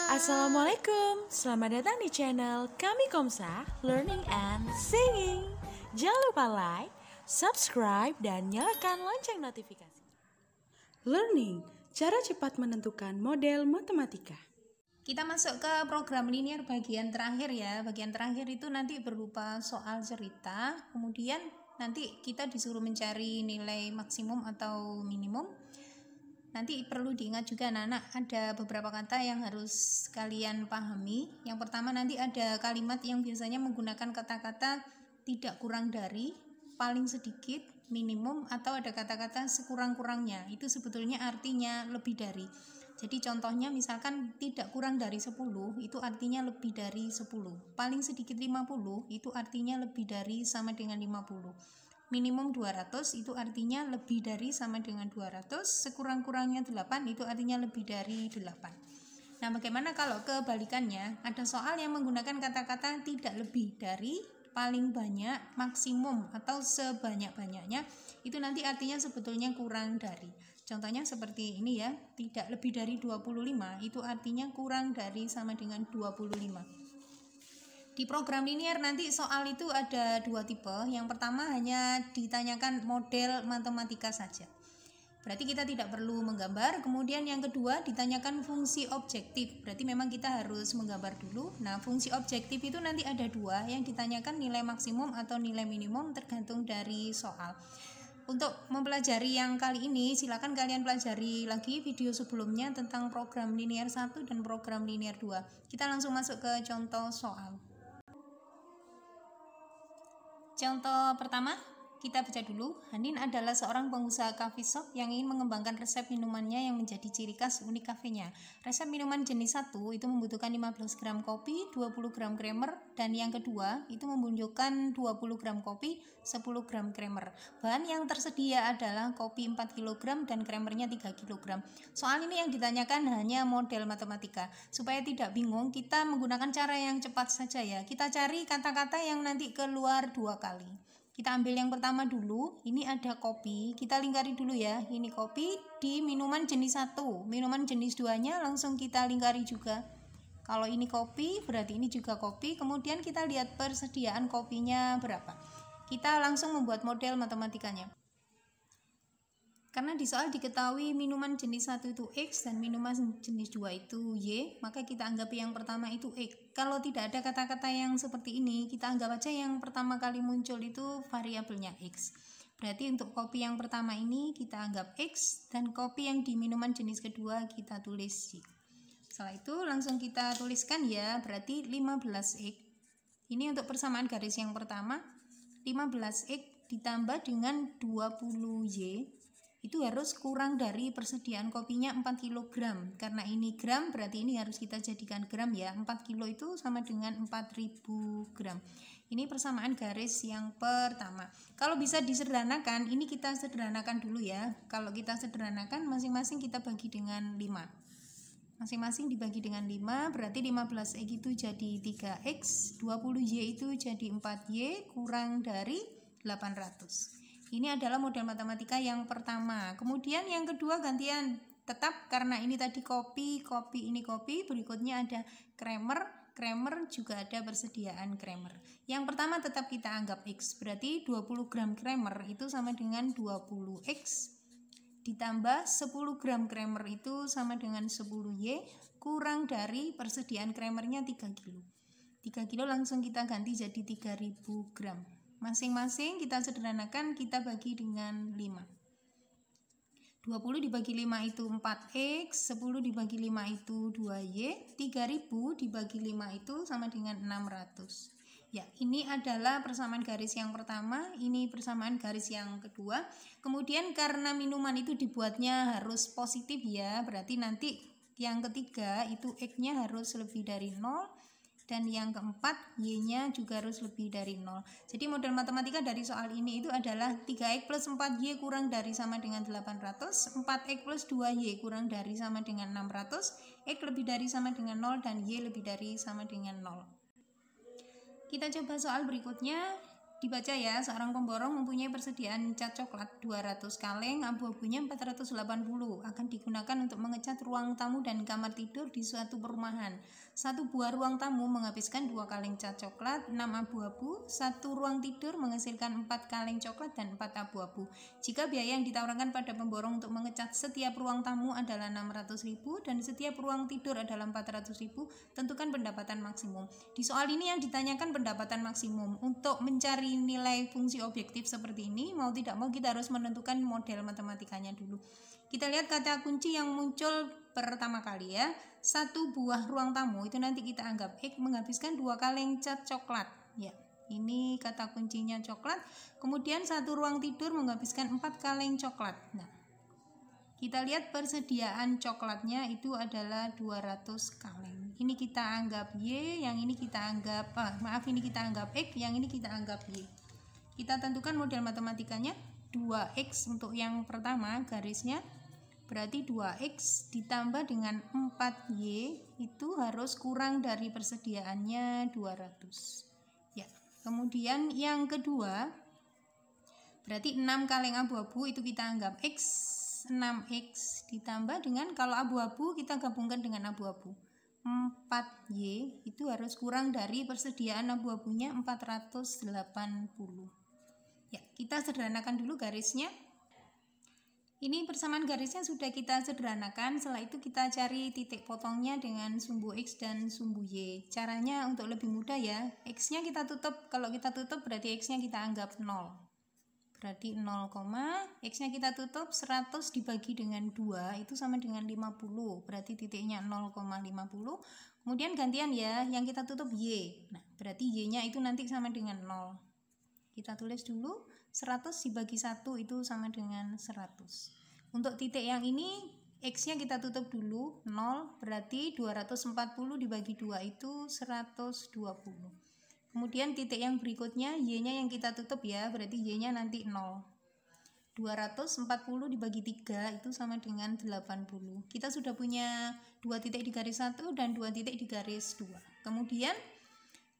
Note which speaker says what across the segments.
Speaker 1: Assalamualaikum, selamat datang di channel Kami Komsa Learning and Singing. Jangan lupa like, subscribe, dan nyalakan lonceng notifikasi. Learning, cara cepat menentukan model matematika.
Speaker 2: Kita masuk ke program linear bagian terakhir ya. Bagian terakhir itu nanti berupa soal cerita, kemudian nanti kita disuruh mencari nilai maksimum atau minimum. Nanti perlu diingat juga anak-anak, ada beberapa kata yang harus kalian pahami. Yang pertama nanti ada kalimat yang biasanya menggunakan kata-kata tidak kurang dari, paling sedikit, minimum, atau ada kata-kata sekurang-kurangnya. Itu sebetulnya artinya lebih dari. Jadi contohnya misalkan tidak kurang dari 10, itu artinya lebih dari 10. Paling sedikit 50, itu artinya lebih dari sama dengan 50. Minimum 200 itu artinya lebih dari sama dengan 200, sekurang-kurangnya 8 itu artinya lebih dari 8. Nah, bagaimana kalau kebalikannya? Ada soal yang menggunakan kata-kata tidak lebih dari, paling banyak, maksimum, atau sebanyak-banyaknya, itu nanti artinya sebetulnya kurang dari. Contohnya seperti ini ya, tidak lebih dari 25, itu artinya kurang dari sama dengan 25. Di program linear nanti soal itu ada dua tipe. Yang pertama hanya ditanyakan model matematika saja. Berarti kita tidak perlu menggambar. Kemudian yang kedua ditanyakan fungsi objektif. Berarti memang kita harus menggambar dulu. Nah, fungsi objektif itu nanti ada dua. Yang ditanyakan nilai maksimum atau nilai minimum tergantung dari soal. Untuk mempelajari yang kali ini, silakan kalian pelajari lagi video sebelumnya tentang program linear 1 dan program linear 2. Kita langsung masuk ke contoh soal. Contoh pertama, kita baca dulu. Hanin adalah seorang pengusaha coffee shop yang ingin mengembangkan resep minumannya yang menjadi ciri khas unik kafenya. Resep minuman jenis 1 itu membutuhkan 15 gram kopi, 20 gram creamer, dan yang kedua itu membutuhkan 20 gram kopi, 10 gram creamer. Bahan yang tersedia adalah kopi 4 kg dan creamernya 3 kg. Soal ini yang ditanyakan hanya model matematika. Supaya tidak bingung, kita menggunakan cara yang cepat saja ya. Kita cari kata-kata yang nanti keluar 2 kali. Kita ambil yang pertama dulu, ini ada kopi, kita lingkari dulu ya, ini kopi di minuman jenis 1, minuman jenis 2 nya langsung kita lingkari juga. Kalau ini kopi, berarti ini juga kopi, kemudian kita lihat persediaan kopinya berapa. Kita langsung membuat model matematikanya. Karena di soal diketahui minuman jenis 1 itu X dan minuman jenis 2 itu Y, maka kita anggap yang pertama itu X. Kalau tidak ada kata-kata yang seperti ini, kita anggap aja yang pertama kali muncul itu variabelnya X. Berarti untuk kopi yang pertama ini kita anggap X, dan kopi yang di minuman jenis kedua kita tulis Y. Setelah itu langsung kita tuliskan ya, berarti 15X. Ini untuk persamaan garis yang pertama, 15X ditambah dengan 20Y. Itu harus kurang dari persediaan kopinya 4 kg. Karena ini gram, berarti ini harus kita jadikan gram ya. 4 kilo itu sama dengan 4000 gram. Ini persamaan garis yang pertama. Kalau bisa disederhanakan, ini kita sederhanakan dulu ya. Kalau kita sederhanakan, masing-masing kita bagi dengan 5. Masing-masing dibagi dengan 5, berarti 15X itu jadi 3X, 20Y itu jadi 4Y, kurang dari 800. Ini adalah model matematika yang pertama. Kemudian yang kedua gantian. Tetap karena ini tadi kopi, ini kopi. Berikutnya ada creamer juga ada persediaan creamer. Yang pertama tetap kita anggap X. Berarti 20 gram creamer itu sama dengan 20X. Ditambah 10 gram creamer itu sama dengan 10Y. Kurang dari persediaan creamernya 3 kilo. 3 kilo langsung kita ganti jadi 3000 gram. Masing-masing kita sederhanakan, kita bagi dengan 5. 20 dibagi 5 itu 4X, 10 dibagi 5 itu 2Y, 3000 dibagi 5 itu sama dengan 600. Ya, ini adalah persamaan garis yang pertama, ini persamaan garis yang kedua. Kemudian karena minuman itu dibuatnya harus positif ya, berarti nanti yang ketiga itu X-nya harus lebih dari 0. Dan yang keempat, Y-nya juga harus lebih dari 0. Jadi model matematika dari soal ini itu adalah 3X plus 4Y kurang dari sama dengan 800, 4X plus 2Y kurang dari sama dengan 600, X lebih dari sama dengan 0, dan Y lebih dari sama dengan 0. Kita coba soal berikutnya. Dibaca ya, seorang pemborong mempunyai persediaan cat coklat 200 kaleng, abu-abunya 480, akan digunakan untuk mengecat ruang tamu dan kamar tidur di suatu perumahan. Satu buah ruang tamu menghabiskan 2 kaleng cat coklat, 6 abu-abu, satu ruang tidur menghasilkan 4 kaleng coklat dan 4 abu-abu. Jika biaya yang ditawarkan pada pemborong untuk mengecat setiap ruang tamu adalah 600.000 dan setiap ruang tidur adalah 400.000, tentukan pendapatan maksimum. Di soal ini yang ditanyakan pendapatan maksimum. Untuk mencari nilai fungsi objektif seperti ini, mau tidak mau kita harus menentukan model matematikanya dulu. Kita lihat kata kunci yang muncul pertama kali ya. Satu buah ruang tamu itu nanti kita anggap X menghabiskan 2 kaleng cat coklat. Ya, ini kata kuncinya coklat. Kemudian satu ruang tidur menghabiskan 4 kaleng coklat. Nah, kita lihat persediaan coklatnya itu adalah 200 kaleng. Ini kita anggap Y, yang ini kita anggap ini kita anggap X, yang ini kita anggap Y. Kita tentukan model matematikanya. 2X untuk yang pertama garisnya, berarti 2X ditambah dengan 4Y itu harus kurang dari persediaannya 200. Ya, kemudian yang kedua berarti 6 kaleng abu-abu itu kita anggap X, 6X ditambah dengan, kalau abu-abu kita gabungkan dengan abu-abu, 4Y itu harus kurang dari persediaan abu-abunya 480. Ya, kita sederhanakan dulu garisnya. Ini persamaan garisnya sudah kita sederhanakan. Setelah itu kita cari titik potongnya dengan sumbu X dan sumbu Y. Caranya untuk lebih mudah ya, X-nya kita tutup. Kalau kita tutup berarti X-nya kita anggap 0. Berarti 0, X-nya kita tutup, 100 dibagi dengan 2 itu sama dengan 50. Berarti titiknya 0,50. Kemudian gantian ya, yang kita tutup Y. Nah, berarti Y-nya itu nanti sama dengan 0. Kita tulis dulu, 100 dibagi 1 itu sama dengan 100. Untuk titik yang ini, X-nya kita tutup dulu, 0. Berarti 240 dibagi 2 itu 120. Kemudian titik yang berikutnya, Y-nya yang kita tutup ya, berarti Y-nya nanti 0. 240 dibagi 3 itu sama dengan 80. Kita sudah punya 2 titik di garis 1 dan 2 titik di garis 2. Kemudian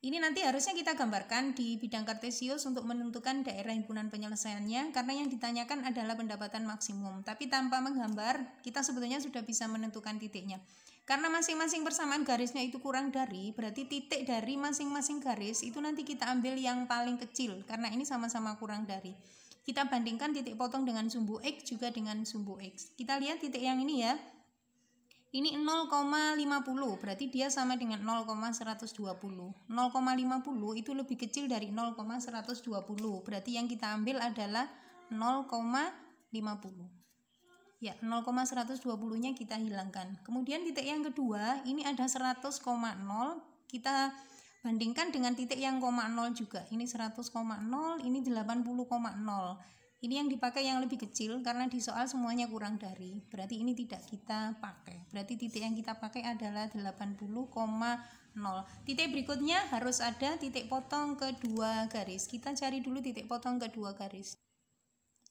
Speaker 2: ini nanti harusnya kita gambarkan di bidang kartesius untuk menentukan daerah himpunan penyelesaiannya, karena yang ditanyakan adalah pendapatan maksimum. Tapi tanpa menggambar, kita sebetulnya sudah bisa menentukan titiknya. Karena masing-masing persamaan garisnya itu kurang dari, berarti titik dari masing-masing garis itu nanti kita ambil yang paling kecil, karena ini sama-sama kurang dari. Kita bandingkan titik potong dengan sumbu X juga dengan sumbu X. Kita lihat titik yang ini ya. Ini 0,50, berarti dia sama dengan 0,120. 0,50 itu lebih kecil dari 0,120, berarti yang kita ambil adalah 0,50. Ya, 0,120-nya kita hilangkan. Kemudian titik yang kedua, ini ada 100,0, kita bandingkan dengan titik yang 0 juga. Ini 100,0, ini 80,0. Ini yang dipakai yang lebih kecil karena di soal semuanya kurang dari. Berarti ini tidak kita pakai. Berarti titik yang kita pakai adalah 80,0. Titik berikutnya harus ada titik potong kedua garis. Kita cari dulu titik potong kedua garis.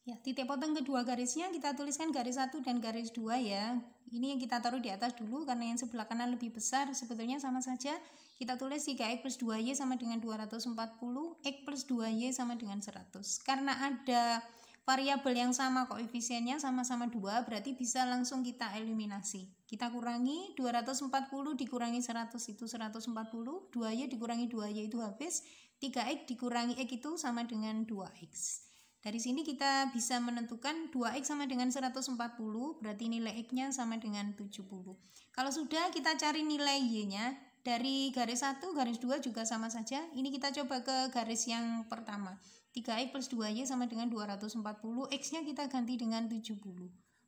Speaker 2: Ya, titik potong kedua garisnya kita tuliskan garis 1 dan garis 2 ya. Ini yang kita taruh di atas dulu karena yang sebelah kanan lebih besar. Sebetulnya sama saja. Kita tulis 3X plus 2Y sama dengan 240, X plus 2Y sama dengan 100. Karena ada variabel yang sama, koefisiennya sama-sama 2, berarti bisa langsung kita eliminasi. Kita kurangi 240 dikurangi 100 itu 140, 2Y dikurangi 2Y itu habis, 3X dikurangi X itu sama dengan 2X. Dari sini kita bisa menentukan 2X sama dengan 140, berarti nilai X-nya sama dengan 70. Kalau sudah, kita cari nilai Y-nya. Dari garis 1, garis 2 juga sama saja. Ini kita coba ke garis yang pertama. 3X plus 2Y sama dengan 240, X-nya kita ganti dengan 70.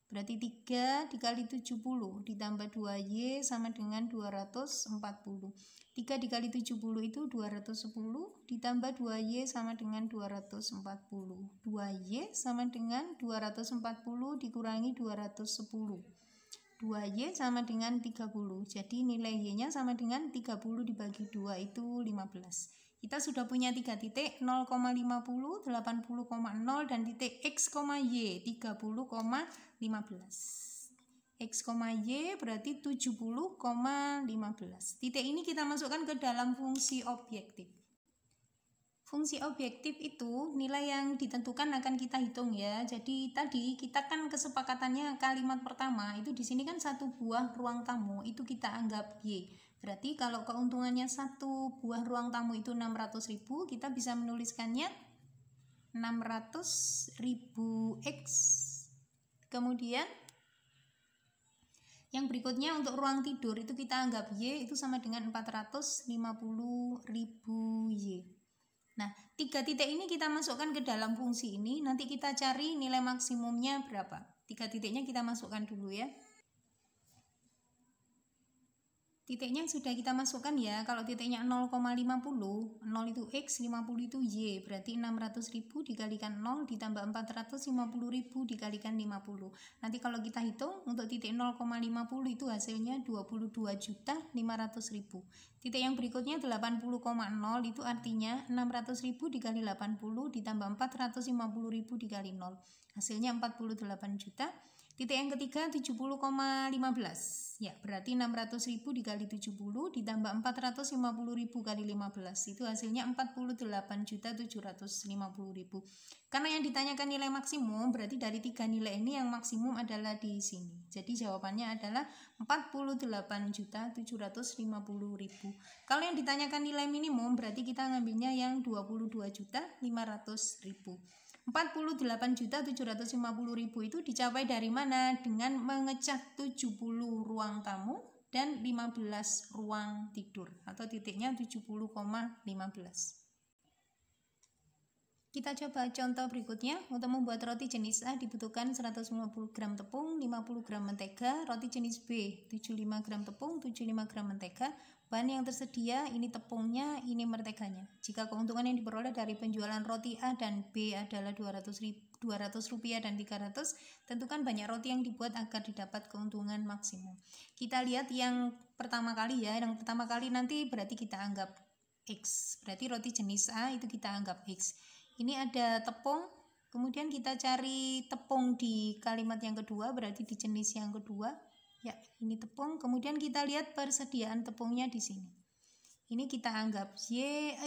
Speaker 2: Berarti 3 dikali 70 ditambah 2Y sama dengan 240. 3 dikali 70 itu 210 ditambah 2Y sama dengan 240. 2Y sama dengan 240 dikurangi 210. 2Y sama dengan 30. Jadi nilai Y-nya sama dengan 30 dibagi 2 itu 15. Kita sudah punya 3 titik, 0,50, 80,0 dan titik X, Y, 30,15. X, Y berarti 70,15. Titik ini kita masukkan ke dalam fungsi objektif. Fungsi objektif itu nilai yang ditentukan akan kita hitung ya. Jadi tadi kita kan kesepakatannya kalimat pertama itu di sini kan satu buah ruang tamu itu kita anggap Y. Berarti kalau keuntungannya satu buah ruang tamu itu 600.000, kita bisa menuliskannya 600.000 X. Kemudian yang berikutnya untuk ruang tidur itu kita anggap Y itu sama dengan 450.000 Y. Nah, 3 titik ini kita masukkan ke dalam fungsi ini, nanti kita cari nilai maksimumnya berapa. 3 titiknya kita masukkan dulu ya. Titiknya sudah kita masukkan ya. Kalau titiknya 0,50, 0 itu X, 50 itu Y. Berarti 600.000 dikalikan 0 ditambah 450.000 dikalikan 50. Nanti kalau kita hitung untuk titik 0,50 itu hasilnya 22.500.000. Titik yang berikutnya 80,0 itu artinya 600.000 dikali 80 ditambah 450.000 dikali 0. Hasilnya 48 juta. Titik yang ketiga 70,15. Ya, berarti 600.000 dikali 70 ditambah 450.000 kali 15. Itu hasilnya 48.750.000. Karena yang ditanyakan nilai maksimum, berarti dari 3 nilai ini yang maksimum adalah di sini. Jadi jawabannya adalah 48.750.000. Kalau yang ditanyakan nilai minimum, berarti kita ngambilnya yang 22.500.000. 48.750.000 itu dicapai dari mana? Dengan mengecat 70 ruang tamu dan 15 ruang tidur atau titiknya 70,15. Kita coba contoh berikutnya. Untuk membuat roti jenis A dibutuhkan 150 gram tepung, 50 gram mentega. Roti jenis B 75 gram tepung, 75 gram mentega. Bahan yang tersedia ini tepungnya, ini menteganya. Jika keuntungan yang diperoleh dari penjualan roti A dan B adalah 200 rupiah dan 300, tentukan banyak roti yang dibuat agar didapat keuntungan maksimum. Kita lihat yang pertama kali ya. Yang pertama kali nanti berarti kita anggap X. Berarti roti jenis A itu kita anggap X. Ini ada tepung, kemudian kita cari tepung di kalimat yang kedua, berarti di jenis yang kedua. Ya, ini tepung, kemudian kita lihat persediaan tepungnya di sini. Ini kita anggap Y,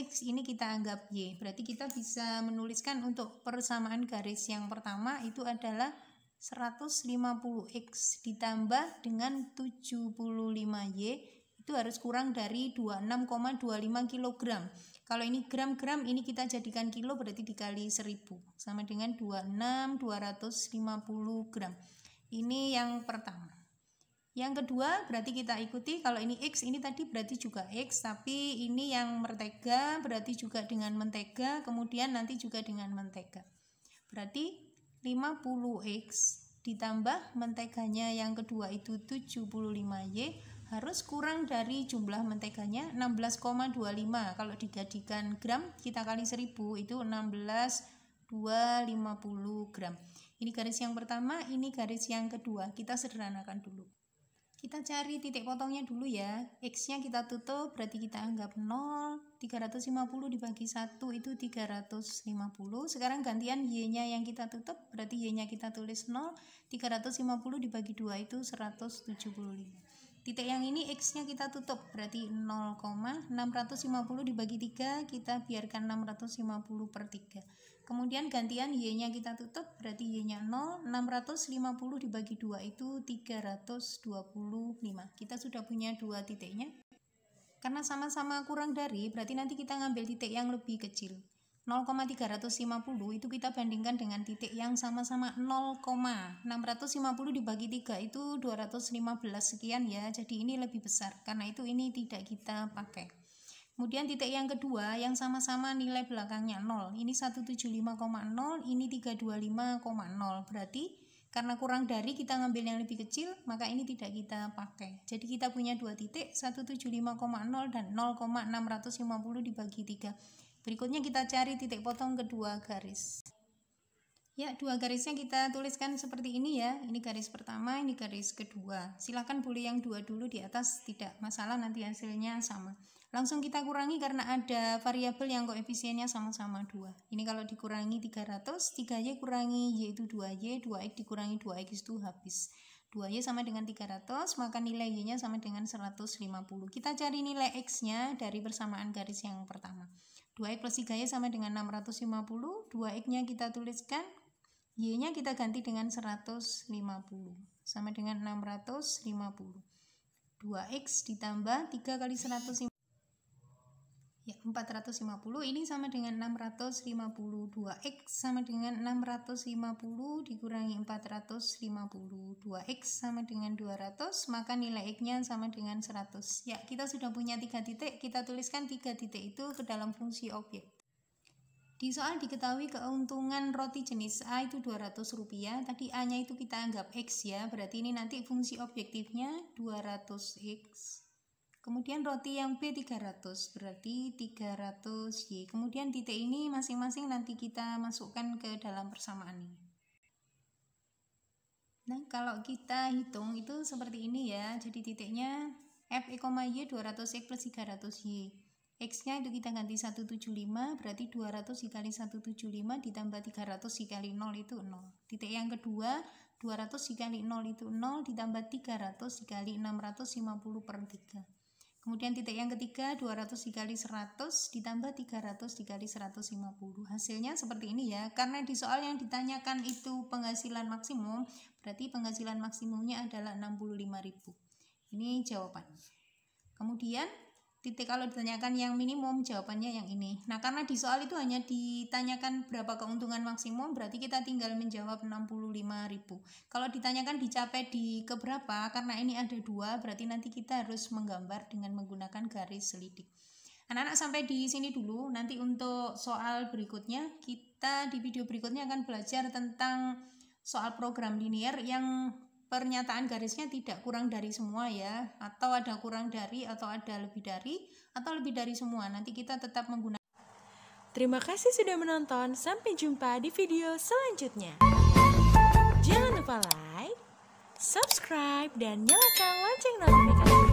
Speaker 2: X ini kita anggap Y. Berarti kita bisa menuliskan untuk persamaan garis yang pertama itu adalah 150X ditambah dengan 75Y itu harus kurang dari 26,25 kg. Kalau ini gram-gram, ini kita jadikan kilo, berarti dikali 1000 sama dengan 26.250 gram. Ini yang pertama. Yang kedua berarti kita ikuti, kalau ini X ini tadi berarti juga X, tapi ini yang mentega berarti juga dengan mentega, kemudian nanti juga dengan mentega. Berarti 50X ditambah menteganya yang kedua itu 75Y harus kurang dari jumlah menteganya 16,25. Kalau dijadikan gram kita kali 1000 itu 16.250 gram. Ini garis yang pertama, ini garis yang kedua. Kita sederhanakan dulu. Kita cari titik potongnya dulu ya. X-nya kita tutup, berarti kita anggap 0. 350 dibagi 1 itu 350. Sekarang gantian Y-nya yang kita tutup, berarti Y-nya kita tulis 0. 350 dibagi 2 itu 175. Titik yang ini X-nya kita tutup, berarti 0, 650 dibagi 3, kita biarkan 650 per 3. Kemudian gantian Y-nya kita tutup, berarti Y-nya 0, 650 dibagi 2 itu 325. Kita sudah punya dua titiknya. Karena sama-sama kurang dari, berarti nanti kita ngambil titik yang lebih kecil. 0,350 itu kita bandingkan dengan titik yang sama-sama 0,650 dibagi 3 itu 215 sekian ya. Jadi ini lebih besar, karena itu ini tidak kita pakai. Kemudian titik yang kedua yang sama-sama nilai belakangnya 0. Ini 175,0, ini 325,0. Berarti karena kurang dari kita ngambil yang lebih kecil, maka ini tidak kita pakai. Jadi kita punya dua titik, 175,0 dan 0,650 dibagi 3. Berikutnya kita cari titik potong kedua garis. Ya, dua garisnya kita tuliskan seperti ini ya. Ini garis pertama, ini garis kedua. Silakan boleh yang dua dulu di atas, tidak masalah, nanti hasilnya sama. Langsung kita kurangi karena ada variabel yang koefisiennya sama-sama 2. Ini kalau dikurangi 300, 3Y kurangi Y itu 2Y, 2X dikurangi 2X itu habis. 2Y sama dengan 300, maka nilai Y-nya sama dengan 150. Kita cari nilai X-nya dari persamaan garis yang pertama. 2x plus 3y sama dengan 650. 2x-nya kita tuliskan, y-nya kita ganti dengan 150. Sama dengan 650. 2x ditambah 3 kali 150. Ya, 450 ini sama dengan 650. 2x sama dengan 650 dikurangi 450. 2x sama dengan 200, maka nilai x-nya sama dengan 100. Ya, kita sudah punya 3 titik, kita tuliskan 3 titik itu ke dalam fungsi objek. Di soal diketahui keuntungan roti jenis A itu Rp200. Tadi A-nya itu kita anggap X ya, berarti ini nanti fungsi objektifnya 200X. Kemudian roti yang B 300, berarti 300Y. Kemudian titik ini masing-masing nanti kita masukkan ke dalam persamaan ini. Nah, kalau kita hitung itu seperti ini ya. Jadi titiknya F, Y 200X plus 300Y. X-nya itu kita ganti 175, berarti 200 dikali 175 ditambah 300 dikali 0 itu 0. Titik yang kedua, 200 dikali 0 itu 0, ditambah 300 dikali 650 per 3. Kemudian titik yang ketiga, 200 dikali 100 ditambah 300 dikali 150. Hasilnya seperti ini ya. Karena di soal yang ditanyakan itu penghasilan maksimum, berarti penghasilan maksimumnya adalah 65.000. Ini jawabannya. Kemudian titik kalau ditanyakan yang minimum, jawabannya yang ini. Nah, karena di soal itu hanya ditanyakan berapa keuntungan maksimum, berarti kita tinggal menjawab 65.000. Kalau ditanyakan dicapai di keberapa, karena ini ada 2, berarti nanti kita harus menggambar dengan menggunakan garis selidik. Anak-anak sampai di sini dulu. Nanti untuk soal berikutnya, kita di video berikutnya akan belajar tentang soal program linear yang pernyataan garisnya tidak kurang dari semua ya, atau ada kurang dari, atau ada lebih dari, atau lebih dari semua. Nanti kita tetap menggunakan.
Speaker 1: Terima kasih sudah menonton, sampai jumpa di video selanjutnya. Jangan lupa like, subscribe, dan nyalakan lonceng notifikasi.